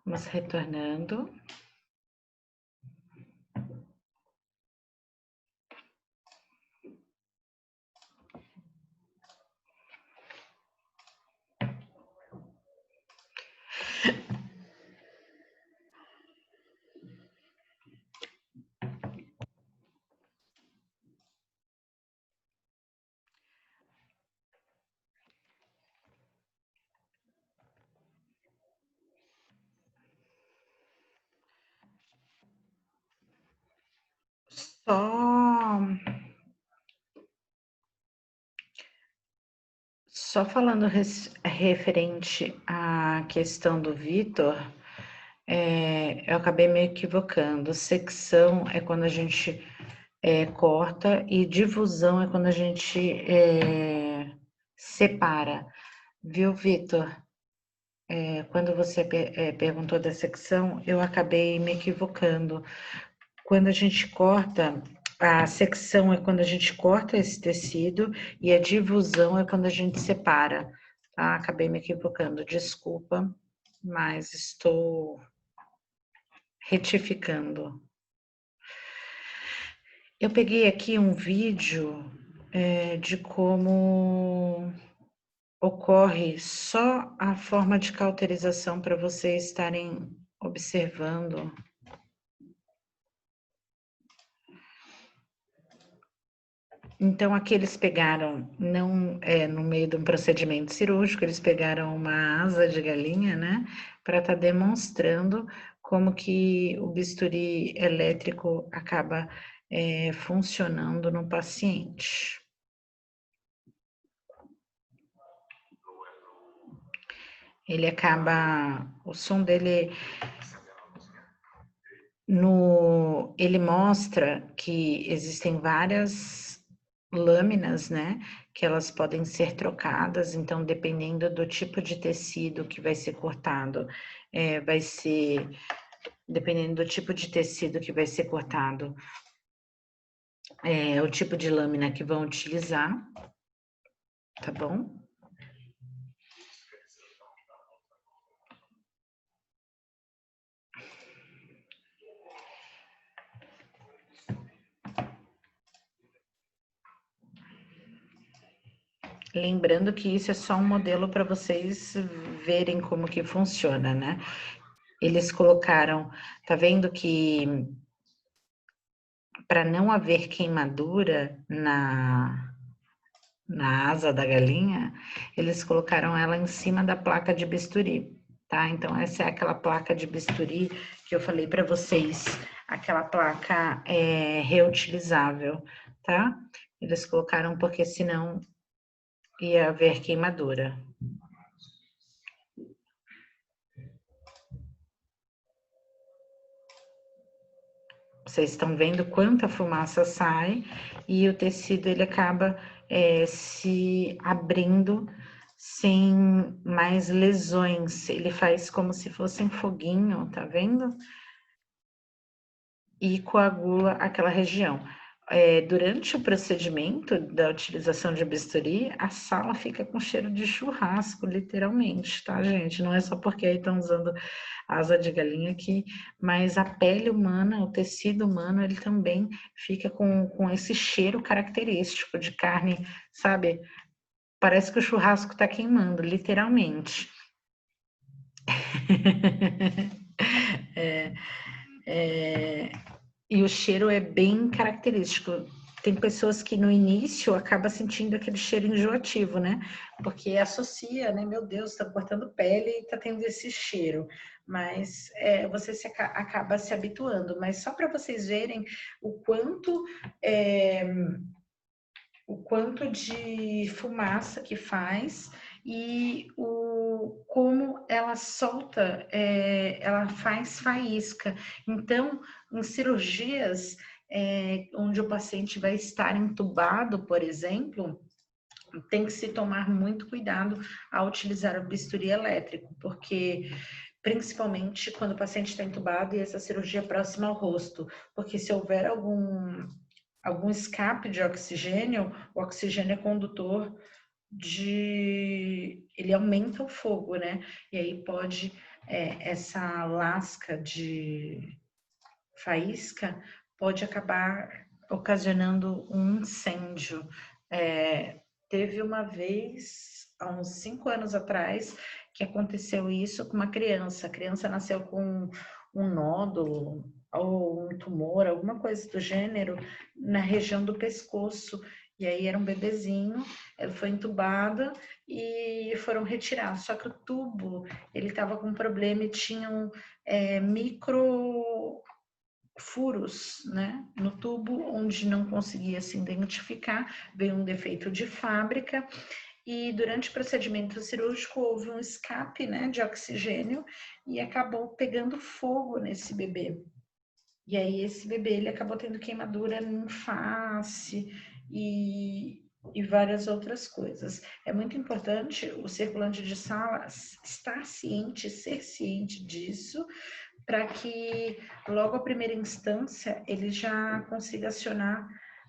Vamos retornando. Só falando referente à questão do Vitor, eu acabei me equivocando. Secção é quando a gente corta e difusão é quando a gente separa. Viu, Vitor? Quando você perguntou da secção, eu acabei me equivocando. Quando a gente corta, a secção é quando a gente corta esse tecido e a difusão é quando a gente separa, tá? Acabei me equivocando, desculpa, mas estou retificando. Eu peguei aqui um vídeo de como ocorre só a forma de cauterização para vocês estarem observando. Então, aqui eles pegaram, não no meio de um procedimento cirúrgico, eles pegaram uma asa de galinha, né, para estar demonstrando como que o bisturi elétrico acaba funcionando no paciente. Ele acaba, o som dele, ele mostra que existem várias lâminas, né, que elas podem ser trocadas, então dependendo do tipo de tecido que vai ser cortado, dependendo do tipo de tecido que vai ser cortado, o tipo de lâmina que vão utilizar, tá bom? Lembrando que isso é só um modelo para vocês verem como que funciona, né? Eles colocaram, tá vendo que para não haver queimadura na asa da galinha, eles colocaram ela em cima da placa de bisturi, tá? Então, essa é aquela placa de bisturi que eu falei para vocês, aquela placa reutilizável, tá? Eles colocaram porque senão ia haver queimadura. Vocês estão vendo quanta fumaça sai e o tecido ele acaba se abrindo sem mais lesões. Ele faz como se fosse um foguinho, tá vendo? E coagula aquela região. Durante o procedimento da utilização de bisturi, a sala fica com cheiro de churrasco, literalmente, tá, gente? Não é só porque aí estão usando asa de galinha aqui, mas a pele humana, o tecido humano, ele também fica com esse cheiro característico de carne, sabe? Parece que o churrasco tá queimando, literalmente. E o cheiro é bem característico. Tem pessoas que no início acaba sentindo aquele cheiro enjoativo, né? Porque associa, né? Meu Deus, tá cortando pele e tá tendo esse cheiro. Mas você acaba se habituando. Mas só para vocês verem o quanto de fumaça que faz e como ela solta, ela faz faísca. Então, em cirurgias onde o paciente vai estar entubado, por exemplo, tem que se tomar muito cuidado ao utilizar o bisturi elétrico, porque principalmente quando o paciente está entubado e essa cirurgia é próxima ao rosto, porque se houver algum escape de oxigênio, o oxigênio é condutor ele aumenta o fogo, né? E aí pode, essa lasca de faísca pode acabar ocasionando um incêndio. Teve uma vez, há uns 5 anos atrás, que aconteceu isso com uma criança. A criança nasceu com um nódulo ou um tumor, alguma coisa do gênero, na região do pescoço. E aí era um bebezinho, ela foi entubada e foram retirar. Só que o tubo, ele estava com problema e tinham micro furos, né, no tubo, onde não conseguia se identificar, veio um defeito de fábrica, e durante o procedimento cirúrgico houve um escape, né, de oxigênio, e acabou pegando fogo nesse bebê. E aí esse bebê, ele acabou tendo queimadura em face e várias outras coisas. É muito importante o circulante de sala estar ciente, ser ciente disso, para que logo a primeira instância ele já consiga acionar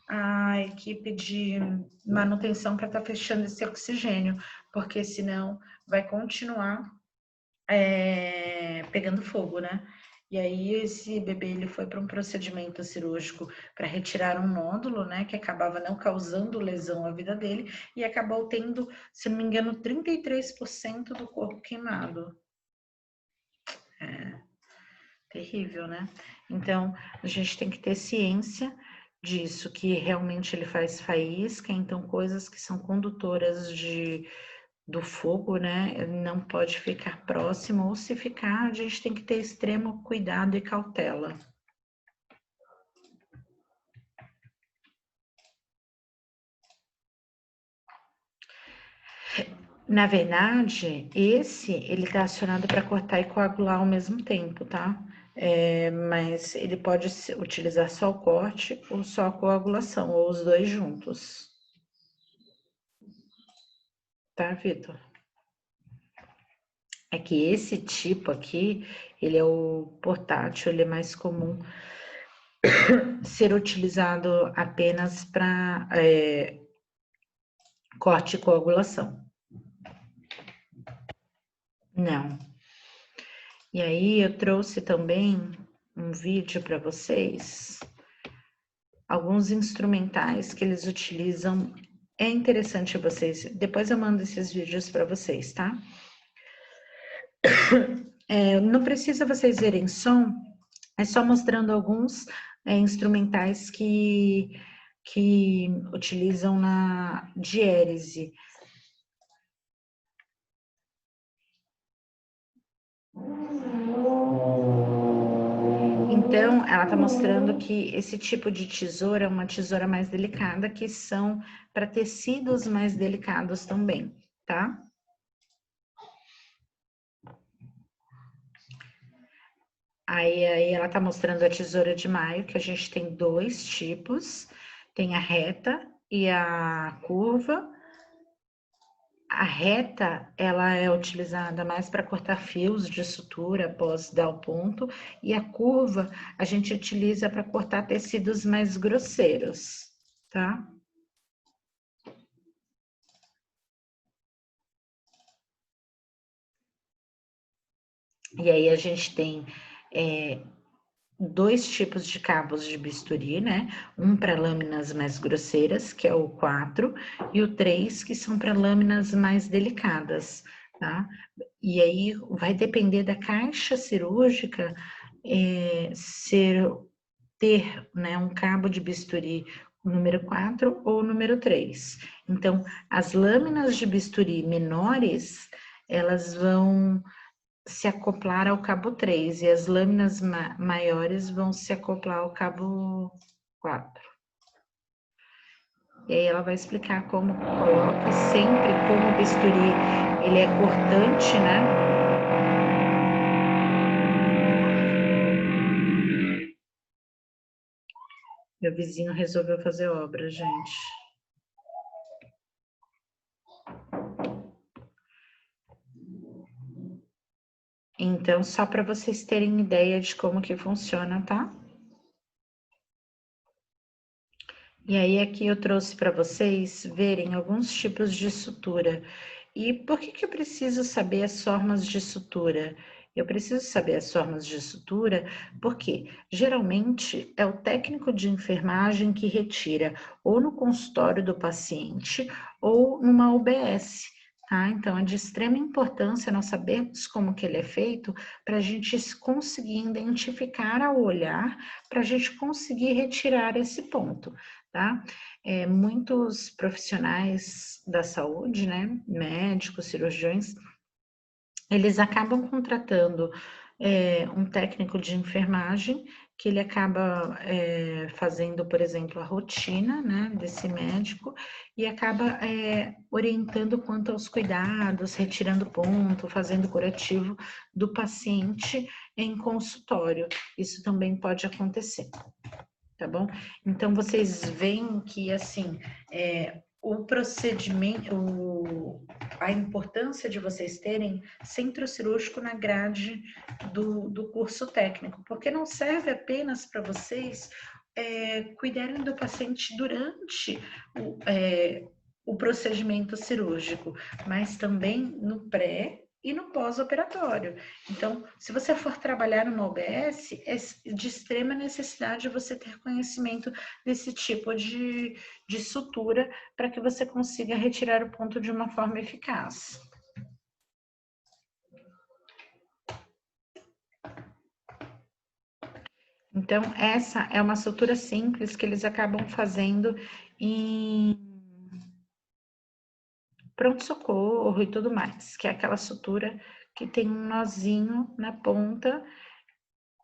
a equipe de manutenção para estar fechando esse oxigênio, porque senão vai continuar pegando fogo, né? E aí esse bebê ele foi para um procedimento cirúrgico para retirar um nódulo, né, que acabava não causando lesão à vida dele e acabou tendo, se não me engano, 33% do corpo queimado. Terrível, né? Então, a gente tem que ter ciência disso, que realmente ele faz faísca, então coisas que são condutoras do fogo, né? Não pode ficar próximo, ou se ficar, a gente tem que ter extremo cuidado e cautela. Na verdade, ele tá acionado para cortar e coagular ao mesmo tempo, tá? Mas ele pode utilizar só o corte ou só a coagulação, ou os dois juntos. Tá, Vitor? É que esse tipo aqui, ele é o portátil, ele é mais comum ser utilizado apenas para corte e coagulação. Não. E aí eu trouxe também um vídeo para vocês, alguns instrumentais que eles utilizam. É interessante vocês, depois eu mando esses vídeos para vocês, tá? Não precisa vocês verem som, é só mostrando alguns instrumentais que utilizam na diérese. Então, ela está mostrando que esse tipo de tesoura é uma tesoura mais delicada, que são para tecidos mais delicados também, tá? Aí ela está mostrando a tesoura de maio, que a gente tem dois tipos, tem a reta e a curva. A reta, ela é utilizada mais para cortar fios de sutura após dar o ponto, e a curva a gente utiliza para cortar tecidos mais grosseiros, tá? E aí a gente tem dois tipos de cabos de bisturi, né? Um para lâminas mais grosseiras, que é o 4, e o 3, que são para lâminas mais delicadas, tá? E aí vai depender da caixa cirúrgica ter, né, um cabo de bisturi número 4 ou número 3. Então, as lâminas de bisturi menores, elas vão se acoplar ao cabo 3 e as lâminas maiores vão se acoplar ao cabo 4. E aí ela vai explicar como coloca sempre, como o bisturi ele é cortante, né? Meu vizinho resolveu fazer obra, gente. Então, só para vocês terem ideia de como que funciona, tá? E aí aqui eu trouxe para vocês verem alguns tipos de sutura. E por que eu preciso saber as formas de sutura? Eu preciso saber as formas de sutura porque geralmente é o técnico de enfermagem que retira ou no consultório do paciente ou numa UBS. Tá? Então, é de extrema importância nós sabermos como que ele é feito para a gente conseguir identificar ao olhar, para a gente conseguir retirar esse ponto, tá? Muitos profissionais da saúde, né, médicos, cirurgiões, eles acabam contratando um técnico de enfermagem que ele acaba fazendo, por exemplo, a rotina, né, desse médico e acaba orientando quanto aos cuidados, retirando ponto, fazendo curativo do paciente em consultório. Isso também pode acontecer, tá bom? Então, vocês veem que, assim, o procedimento, a importância de vocês terem centro cirúrgico na grade do curso técnico, porque não serve apenas para vocês cuidarem do paciente durante o procedimento cirúrgico, mas também no pré e no pós-operatório. Então, se você for trabalhar numa OBS, é de extrema necessidade você ter conhecimento desse tipo de sutura para que você consiga retirar o ponto de uma forma eficaz. Então, essa é uma sutura simples que eles acabam fazendo em pronto-socorro e tudo mais, que é aquela sutura que tem um nozinho na ponta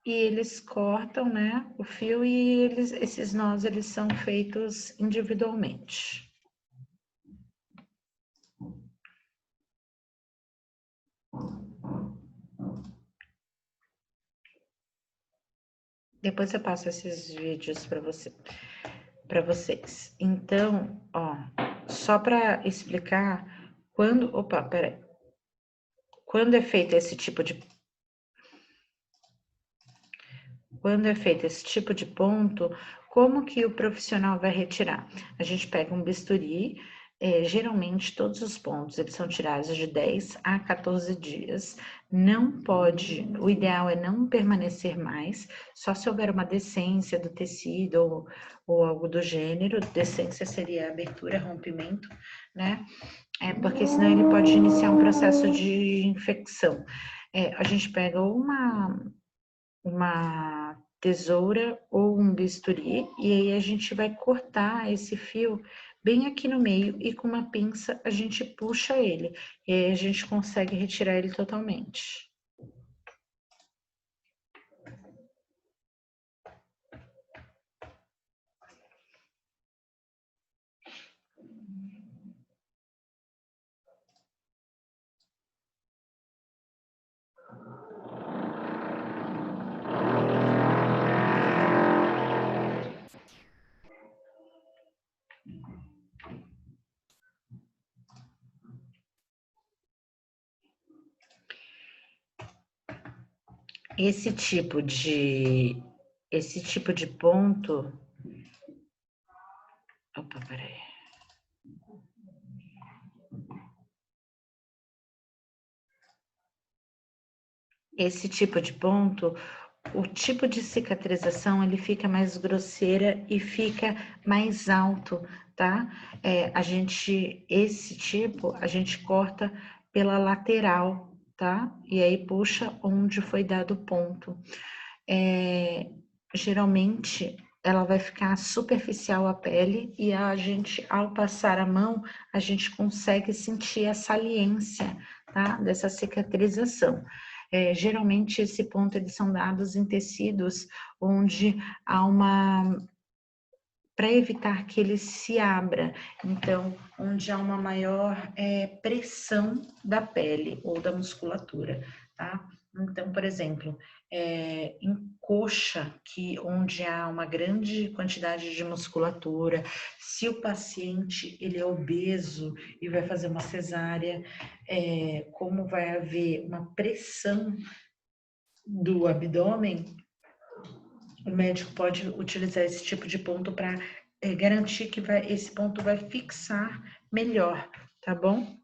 e eles cortam, né, o fio e esses nós eles são feitos individualmente. Depois eu passo esses vídeos para vocês. Então, ó, só para explicar quando, quando é feito esse tipo de ponto, como que o profissional vai retirar? A gente pega um bisturi, geralmente todos os pontos eles são tirados de 10 a 14 dias. Não pode, o ideal é não permanecer mais, só se houver uma descência do tecido ou algo do gênero. Descência seria abertura, rompimento, né? Porque senão ele pode iniciar um processo de infecção. A gente pega uma tesoura ou um bisturi e aí a gente vai cortar esse fio bem aqui no meio e com uma pinça a gente puxa ele e aí a gente consegue retirar ele totalmente. Esse tipo de ponto. Opa, peraí. Esse tipo de ponto, o tipo de cicatrização ele fica mais grosseira e fica mais alto, tá? Esse tipo a gente corta pela lateral, tá? E aí puxa onde foi dado o ponto. Geralmente ela vai ficar superficial a pele e a gente, ao passar a mão, a gente consegue sentir a saliência, tá? Dessa cicatrização. Geralmente esse ponto eles são dados em tecidos onde há para evitar que ele se abra, então onde há uma maior pressão da pele ou da musculatura, tá? Então, por exemplo, em coxa, onde há uma grande quantidade de musculatura, se o paciente ele é obeso e vai fazer uma cesárea, como vai haver uma pressão do abdômen, o médico pode utilizar esse tipo de ponto para garantir que esse ponto vai fixar melhor, tá bom?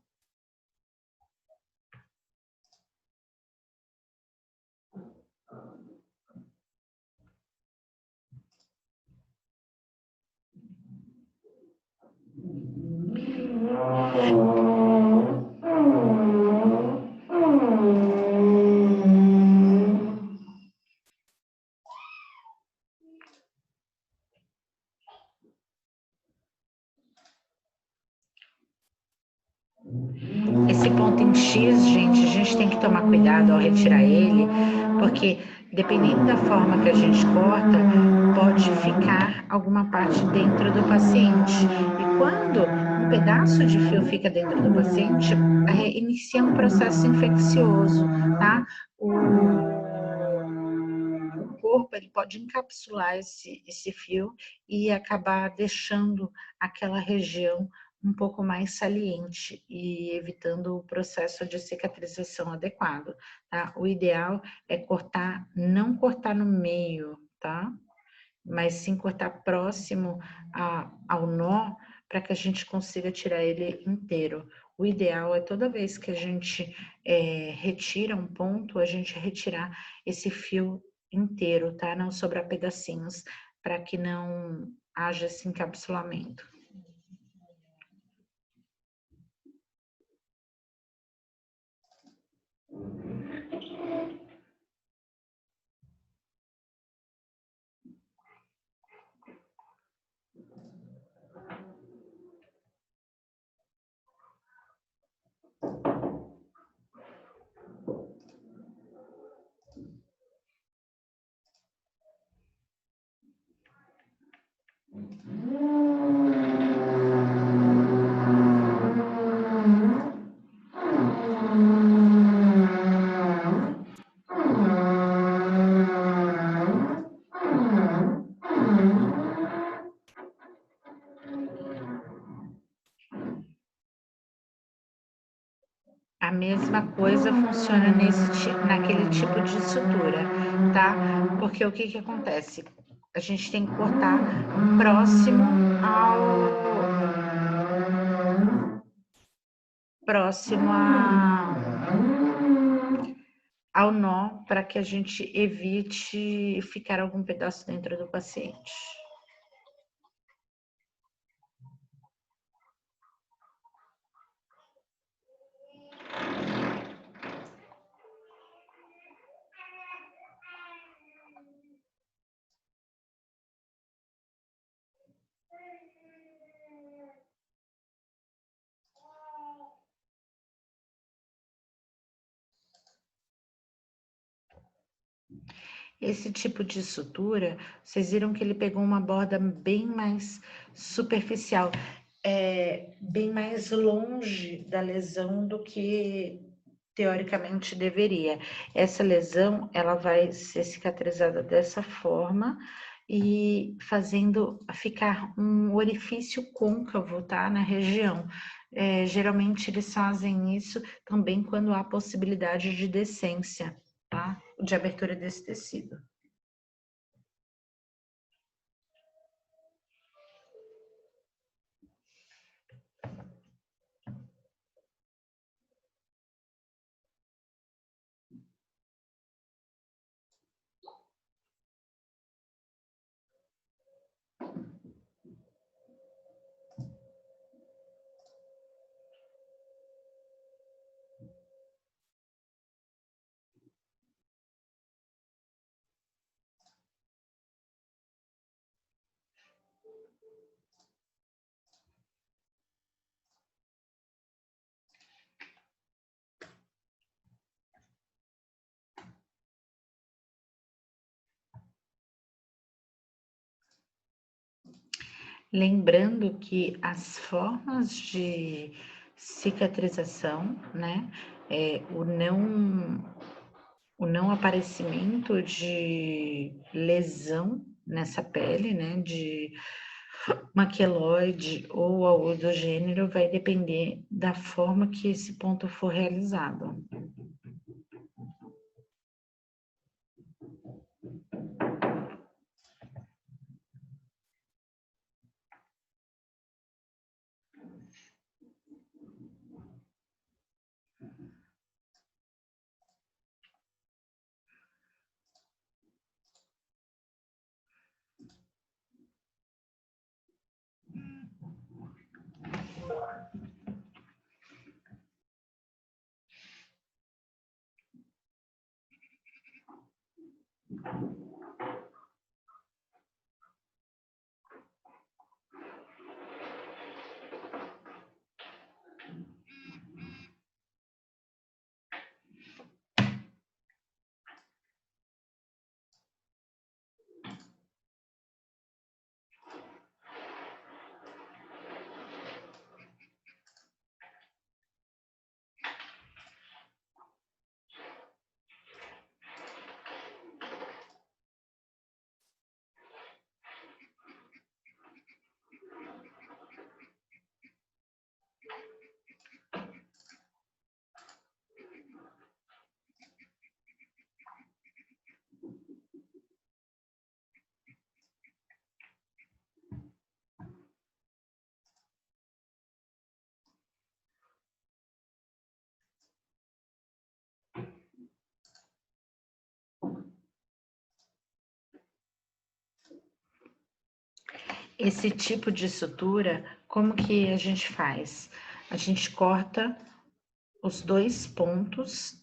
em X, gente, a gente tem que tomar cuidado ao retirar ele, porque dependendo da forma que a gente corta, pode ficar alguma parte dentro do paciente. E quando um pedaço de fio fica dentro do paciente, inicia um processo infeccioso, tá? O corpo ele pode encapsular esse fio e acabar deixando aquela região um pouco mais saliente e evitando o processo de cicatrização adequado, tá? O ideal é cortar, não cortar no meio, tá? Mas sim cortar próximo ao nó para que a gente consiga tirar ele inteiro. O ideal é toda vez que a gente retira um ponto, a gente retirar esse fio inteiro, tá? Não sobrar pedacinhos, para que não haja esse encapsulamento. A mesma coisa funciona naquele tipo de sutura, tá? Porque o que que acontece? A gente tem que cortar próximo ao nó, para que a gente evite ficar algum pedaço dentro do paciente. Esse tipo de sutura, vocês viram que ele pegou uma borda bem mais superficial, bem mais longe da lesão do que teoricamente deveria. Essa lesão, ela vai ser cicatrizada dessa forma e fazendo ficar um orifício côncavo, tá? Na região. Geralmente eles fazem isso também quando há possibilidade de decência, tá? De abertura desse tecido. Lembrando que as formas de cicatrização, né, o não aparecimento de lesão nessa pele, né, de maqueloide ou algo do gênero, vai depender da forma que esse ponto for realizado. Esse tipo de sutura, como que a gente faz? A gente corta os dois pontos,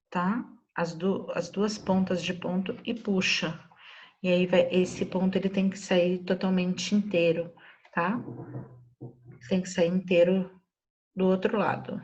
tá? As duas pontas de ponto e puxa. E aí esse ponto ele tem que sair totalmente inteiro, tá? Tem que sair inteiro do outro lado.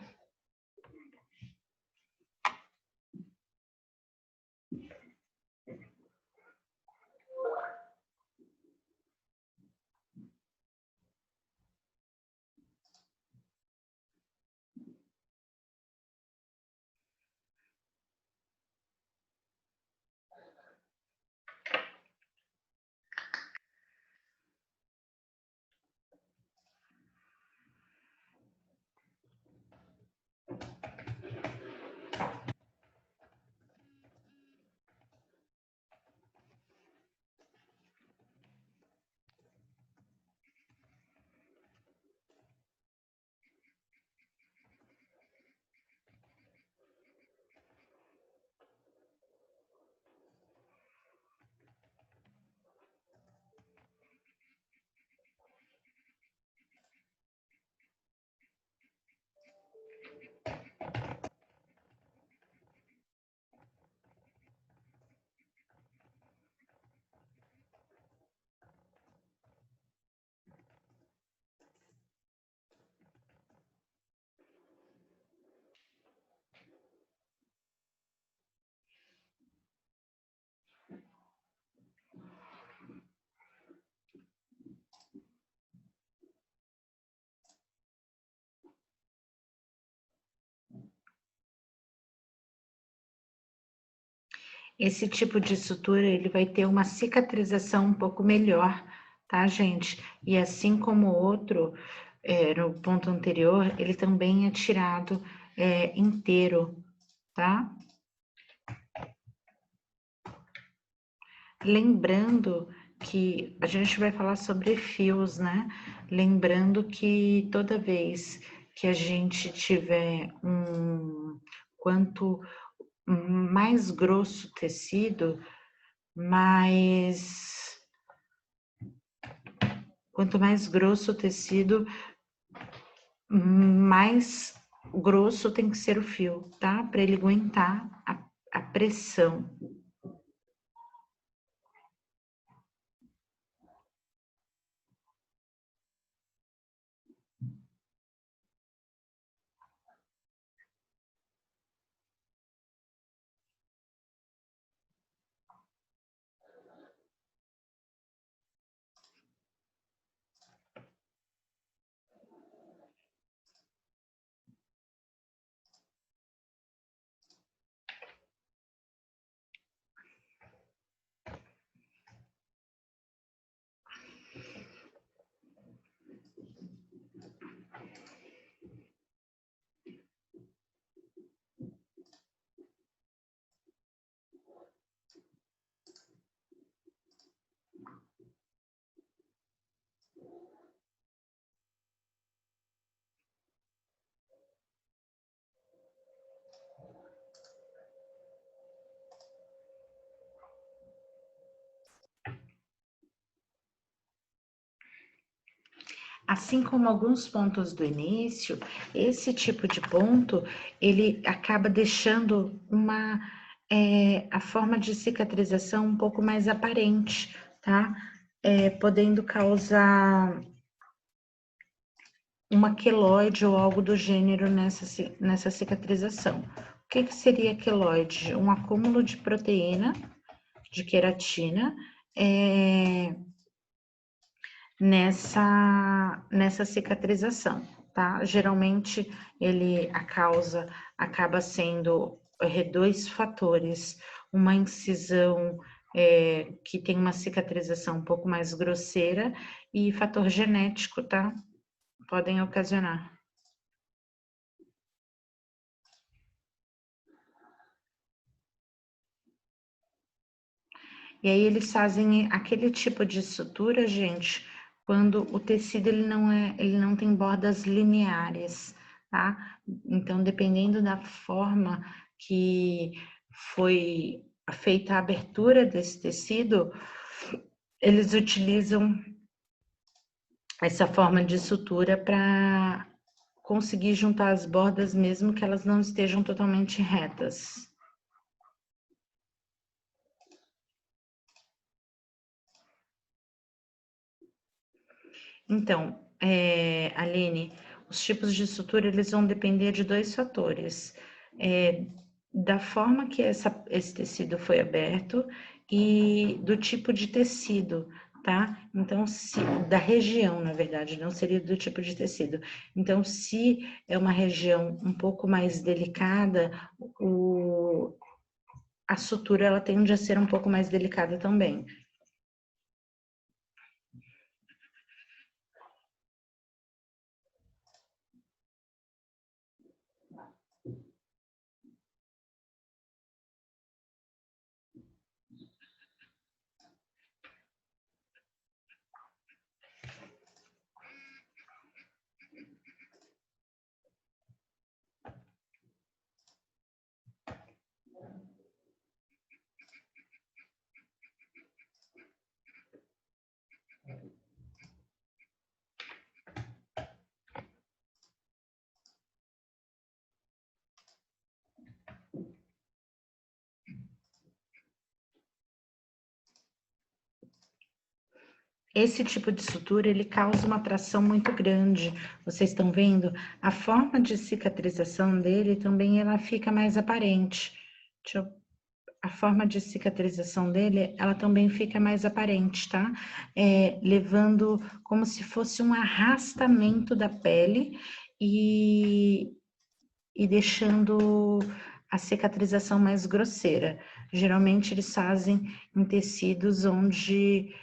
Esse tipo de sutura, ele vai ter uma cicatrização um pouco melhor, tá, gente? E assim como o outro, no ponto anterior, ele também é tirado inteiro, tá? Lembrando que a gente vai falar sobre fios, né? Lembrando que toda vez que a gente tiver quanto mais grosso o tecido, quanto mais grosso o tecido, mais grosso tem que ser o fio, tá? Para ele aguentar a pressão. Assim como alguns pontos do início, esse tipo de ponto, ele acaba deixando a forma de cicatrização um pouco mais aparente, tá? Podendo causar uma queloide ou algo do gênero nessa cicatrização. O que seria queloide? Um acúmulo de proteína, de queratina, nessa cicatrização, tá? Geralmente a causa acaba sendo dois fatores, uma incisão que tem uma cicatrização um pouco mais grosseira e fator genético, tá? Podem ocasionar. E aí eles fazem aquele tipo de sutura, gente, quando o tecido ele não tem bordas lineares, tá? Então, dependendo da forma que foi feita a abertura desse tecido, eles utilizam essa forma de sutura para conseguir juntar as bordas mesmo que elas não estejam totalmente retas. Então, Aline, os tipos de sutura eles vão depender de dois fatores. Da forma que esse tecido foi aberto e do tipo de tecido, tá? Então, da região, na verdade, não seria do tipo de tecido. Então, se é uma região um pouco mais delicada, a sutura ela tende a ser um pouco mais delicada também. Esse tipo de sutura, ele causa uma tração muito grande. Vocês estão vendo? A forma de cicatrização dele também ela fica mais aparente. A forma de cicatrização dele, ela também fica mais aparente, tá? Levando como se fosse um arrastamento da pele e deixando a cicatrização mais grosseira. Geralmente eles fazem em tecidos onde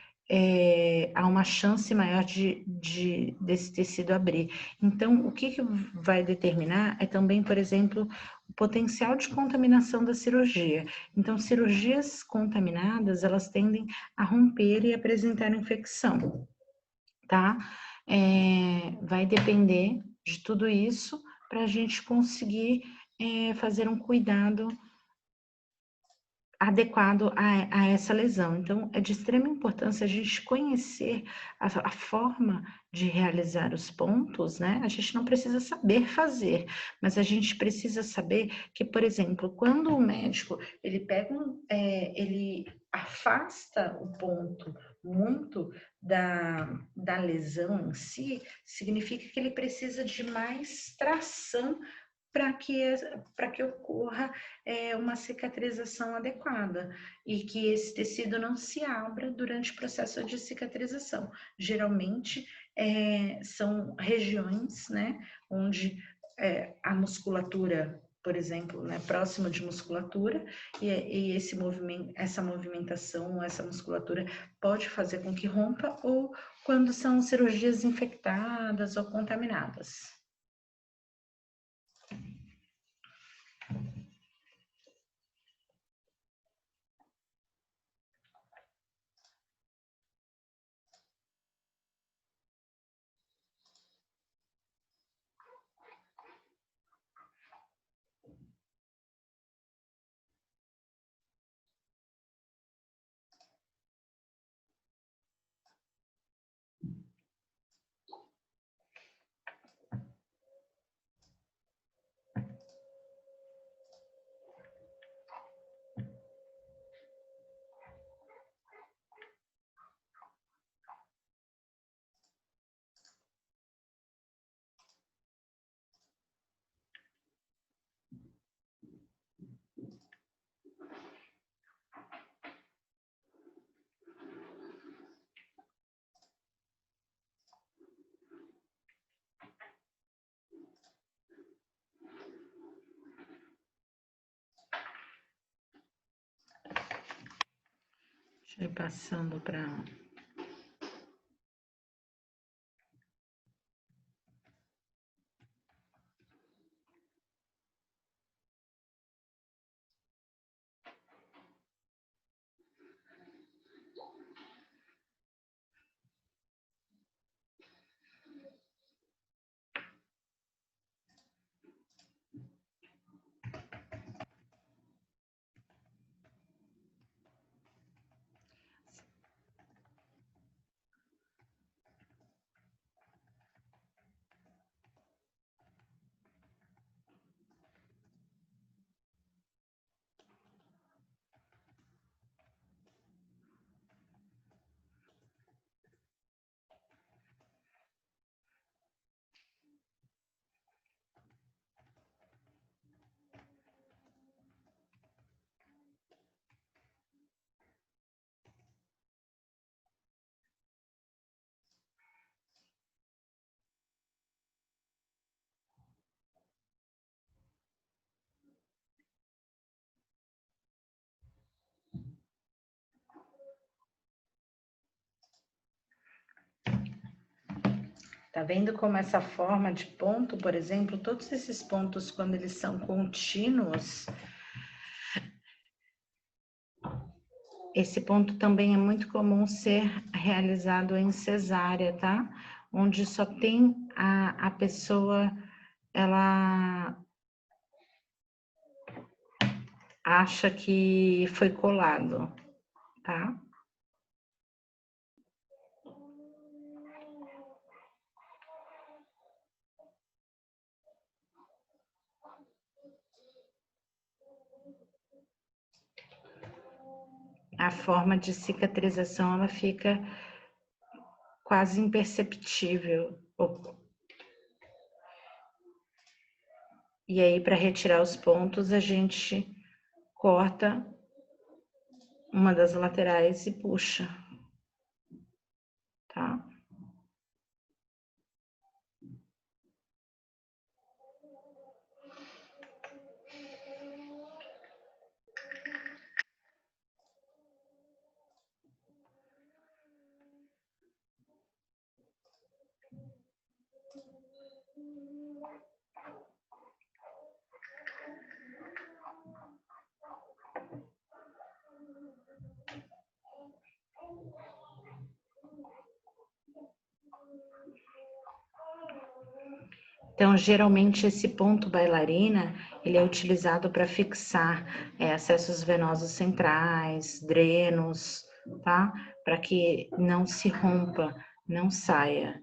há uma chance maior desse tecido abrir. Então, o que vai determinar é também, por exemplo, o potencial de contaminação da cirurgia. Então, cirurgias contaminadas, elas tendem a romper e apresentar infecção, tá? Vai depender de tudo isso para a gente conseguir fazer um cuidado adequado a essa lesão. Então, é de extrema importância a gente conhecer a forma de realizar os pontos, né? A gente não precisa saber fazer, mas a gente precisa saber que, por exemplo, quando o médico ele pega ele afasta o ponto muito da lesão em si, significa que ele precisa de mais tração para que ocorra uma cicatrização adequada e que esse tecido não se abra durante o processo de cicatrização. Geralmente são regiões, né, onde a musculatura, por exemplo, né, próximo de musculatura, e essa movimentação, essa musculatura pode fazer com que rompa, ou quando são cirurgias infectadas ou contaminadas. Deixa eu ir passando para. Tá vendo como essa forma de ponto, por exemplo, todos esses pontos, quando eles são contínuos, esse ponto também é muito comum ser realizado em cesárea, tá? Onde só tem a pessoa, ela acha que foi colado, tá? A forma de cicatrização, ela fica quase imperceptível. E aí, para retirar os pontos, a gente corta uma das laterais e puxa, tá? Então, geralmente, esse ponto bailarina, ele é utilizado para fixar acessos venosos centrais, drenos, tá? Para que não se rompa, não saia.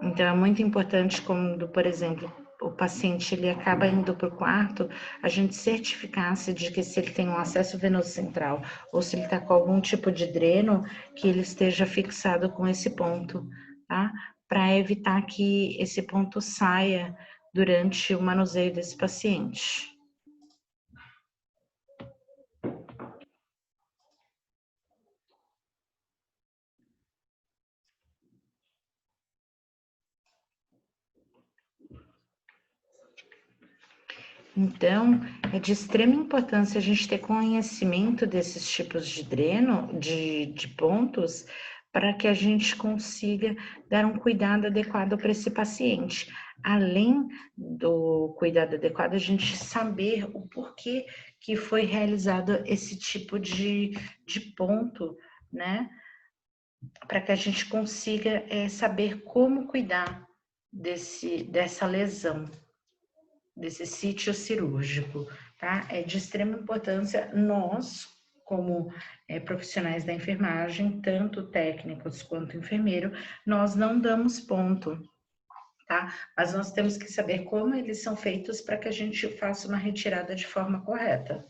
Então, é muito importante quando, por exemplo, o paciente ele acaba indo para o quarto, a gente certificar-se de que se ele tem um acesso venoso central ou se ele está com algum tipo de dreno, que ele esteja fixado com esse ponto, tá? Para evitar que esse ponto saia durante o manuseio desse paciente. Então, é de extrema importância a gente ter conhecimento desses tipos de dreno, de pontos, para que a gente consiga dar um cuidado adequado para esse paciente. Além do cuidado adequado, a gente saber o porquê que foi realizado esse tipo de ponto, né? Para que a gente consiga saber como cuidar dessa lesão, desse sítio cirúrgico, tá? É de extrema importância nós, como profissionais da enfermagem, tanto técnicos quanto enfermeiro, nós não damos ponto, tá? Mas nós temos que saber como eles são feitos para que a gente faça uma retirada de forma correta.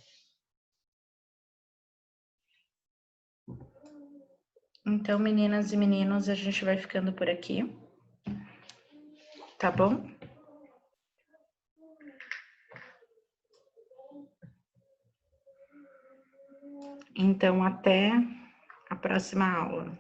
Então, meninas e meninos, a gente vai ficando por aqui, tá bom? Então, até a próxima aula.